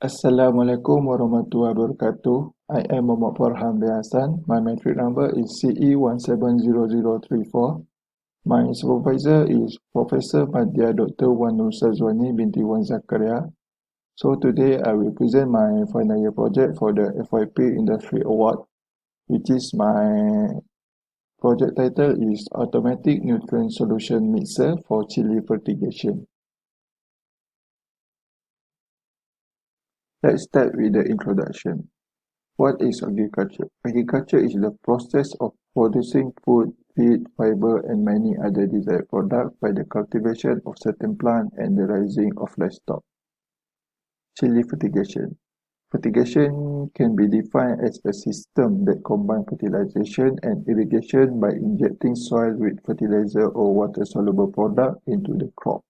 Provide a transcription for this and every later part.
Assalamualaikum warahmatullahi wabarakatuh. I am Muhammad Farhan Biasan. My metric number is CE170034. My supervisor is Professor Madya Dr. Wan Nur Sazwani binti Wan Zakaria. So today I will present my final year project for the FYP Industry Award, which is my project title is Automatic Nutrient Solution Mixer for Chili Fertigation. Let's start with the introduction. What is agriculture? Agriculture is the process of producing food, feed, fiber, and many other desired products by the cultivation of certain plants and the raising of livestock. Chili fertigation. Fertigation can be defined as a system that combines fertilization and irrigation by injecting soil with fertilizer or water-soluble product into the crop.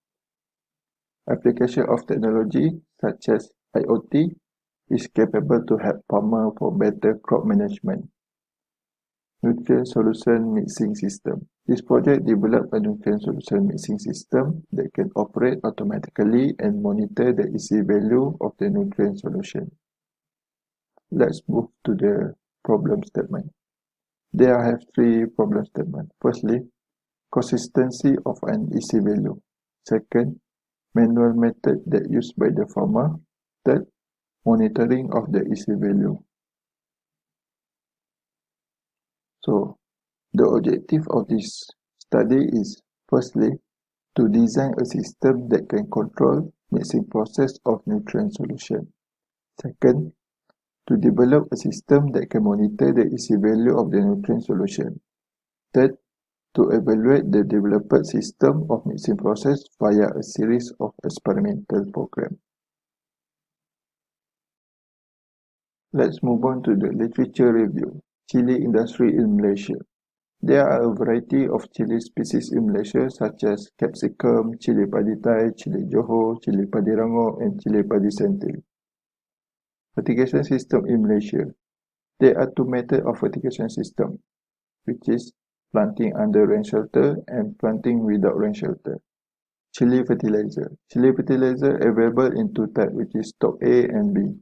Application of technology such as IoT is capable to help farmers for better crop management. Nutrient Solution Mixing System. This project developed a nutrient solution mixing system that can operate automatically and monitor the EC value of the nutrient solution. Let's move to the problem statement. There I have three problem statements. Firstly, consistency of an EC value. Second, manual method that used by the farmer. Third, monitoring of the EC value. So, the objective of this study is, firstly, to design a system that can control mixing process of nutrient solution. Second, to develop a system that can monitor the EC value of the nutrient solution. Third, to evaluate the developed system of mixing process via a series of experimental programs. Let's move on to the literature review. Chili industry in Malaysia. There are a variety of chili species in Malaysia such as capsicum, chili padi Thai, chili Johor, chili padi Rangob, and chili padi Sentil. Fertigation system in Malaysia. There are two methods of fertigation system, which is planting under rain shelter and planting without rain shelter. Chili fertilizer. Chili fertilizer available in two types, which is stock A and B.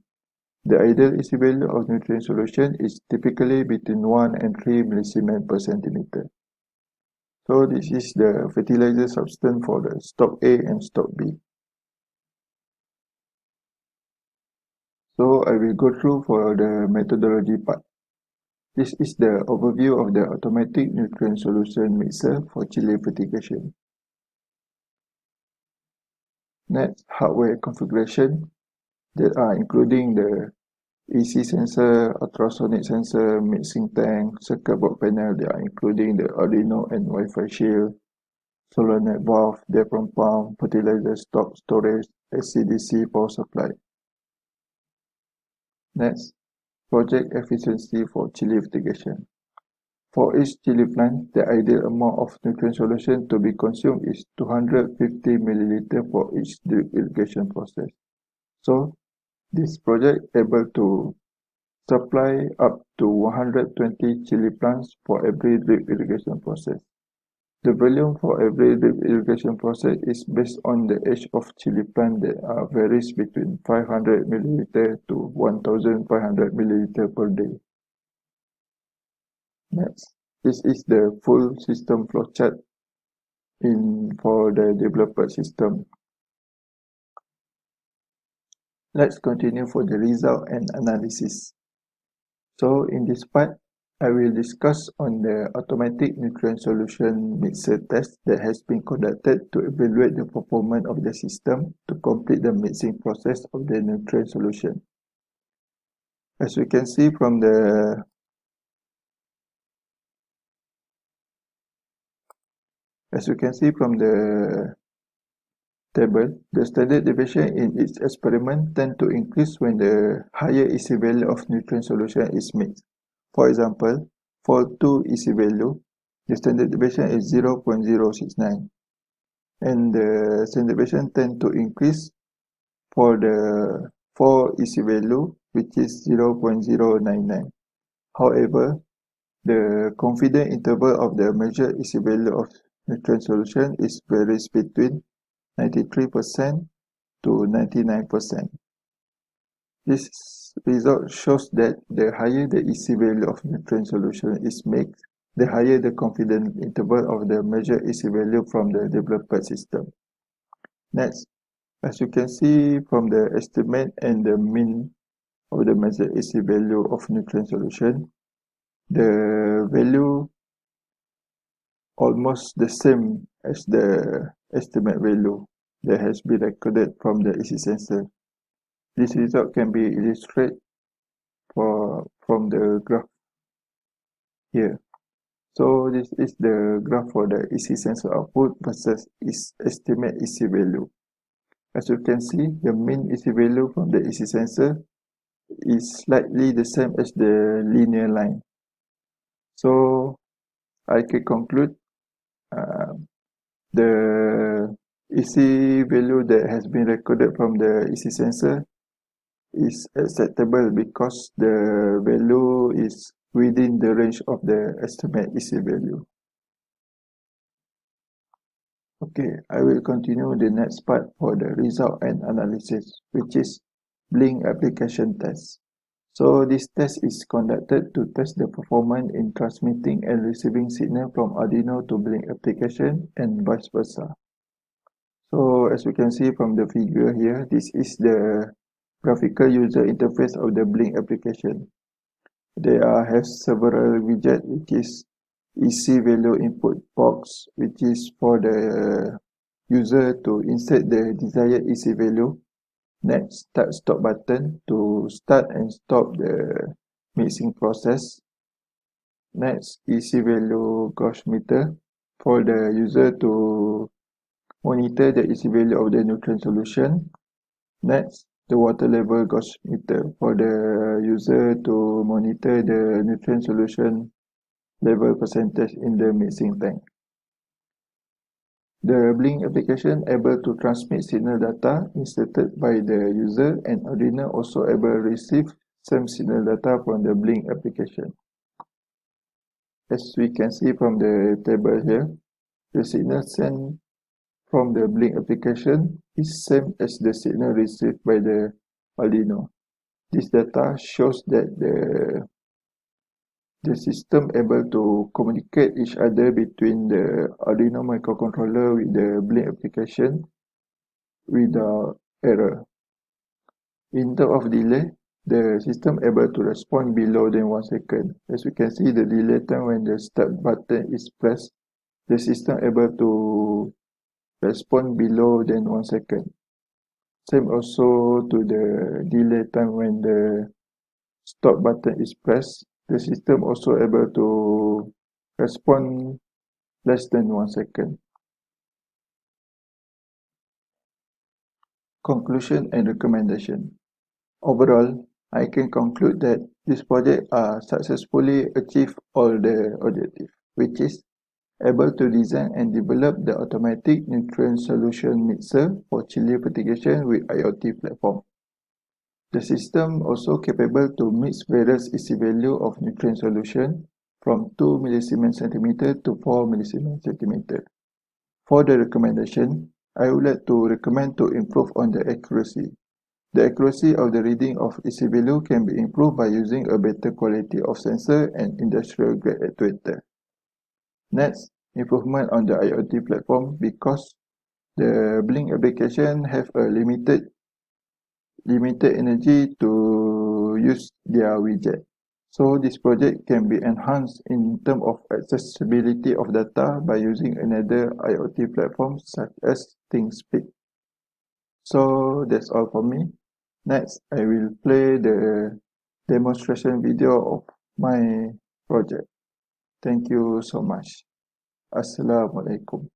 The ideal EC value of nutrient solution is typically between 1 and 3 millisiemens per centimeter. So this is the fertilizer substance for the stock A and stock B. So I will go through for the methodology part. This is the overview of the automatic nutrient solution mixer for chili fertigation. Next, hardware configuration that are including the EC sensor, ultrasonic sensor, mixing tank, circuit board panel. They are including the Arduino and Wi-Fi shield, solenoid valve, diaphragm pump, fertilizer stock storage, AC/DC power supply. Next, project efficiency for chili fertigation. For each chili plant, the ideal amount of nutrient solution to be consumed is 250 ml for each drip irrigation process. So, this project able to supply up to 120 chili plants for every drip irrigation process. The volume for every drip irrigation process is based on the age of chili plant that varies between 500 ml to 1500 ml per day. Next, this is the full system flowchart for the developer system. Let's continue for the result and analysis. So in this part, I will discuss on the automatic nutrient solution mixer test that has been conducted to evaluate the performance of the system to complete the mixing process of the nutrient solution. As we can see from the table, the standard deviation in each experiment tend to increase when the higher EC value of nutrient solution is mixed. For example, for 2 EC value, the standard deviation is 0.069, and the standard deviation tend to increase for the 4 EC value, which is 0.099. However, the confidence interval of the measured EC value of nutrient solution is varies between 93% to 99%. This result shows that the higher the EC value of nutrient solution is made, the higher the confidence interval of the measured EC value from the developed system. Next, as you can see from the estimate and the mean of the measured EC value of nutrient solution, the value almost the same as the estimate value that has been recorded from the EC sensor. This result can be illustrated from the graph here. So this is the graph for the EC sensor output versus its estimate EC value. As you can see, the mean EC value from the EC sensor is slightly the same as the linear line. So I can conclude the EC value that has been recorded from the EC sensor is acceptable because the value is within the range of the estimate EC value. Okay, I will continue the next part for the result and analysis, which is Blink application test. So this test is conducted to test the performance in transmitting and receiving signal from Arduino to Blink application and vice versa. So as you can see from the figure here, this is the graphical user interface of the Blink application. They have several widgets, which is EC value input box, which is for the user to insert the desired EC value. Next, start stop button to start and stop the mixing process. Next, EC value gauge meter for the user to monitor the EC value of the nutrient solution. Next, the water level gauge meter for the user to monitor the nutrient solution level percentage in the mixing tank. The Blink application able to transmit signal data inserted by the user, and Arduino also able to receive some signal data from the Blink application. As we can see from the table here, the signal sent from the Blink application is same as the signal received by the Arduino. This data shows that the system able to communicate each other between the Arduino microcontroller with the Blink application without error. In terms of delay, the system able to respond below than 1 second. As you can see, the delay time when the start button is pressed, the system able to respond below than 1 second. Same also to the delay time when the stop button is pressed. The system also able to respond less than 1 second. Conclusion and recommendation. Overall, I can conclude that this project successfully achieved all the objectives, which is able to design and develop the automatic nutrient solution mixer for chiller fertigation with IoT platform. The system also capable to mix various EC value of nutrient solution from 2 millisiemens centimeter to 4 millisiemens centimeter. For the recommendation, I would like to recommend to improve on the accuracy. The accuracy of the reading of EC value can be improved by using a better quality of sensor and industrial grade actuator. Next, improvement on the IoT platform because the Blink application have a limited energy to use their widget. So this project can be enhanced in terms of accessibility of data by using another IoT platform such as ThinkSpeak. So that's all for me. Next, I will play the demonstration video of my project. Thank you so much. Assalamualaikum.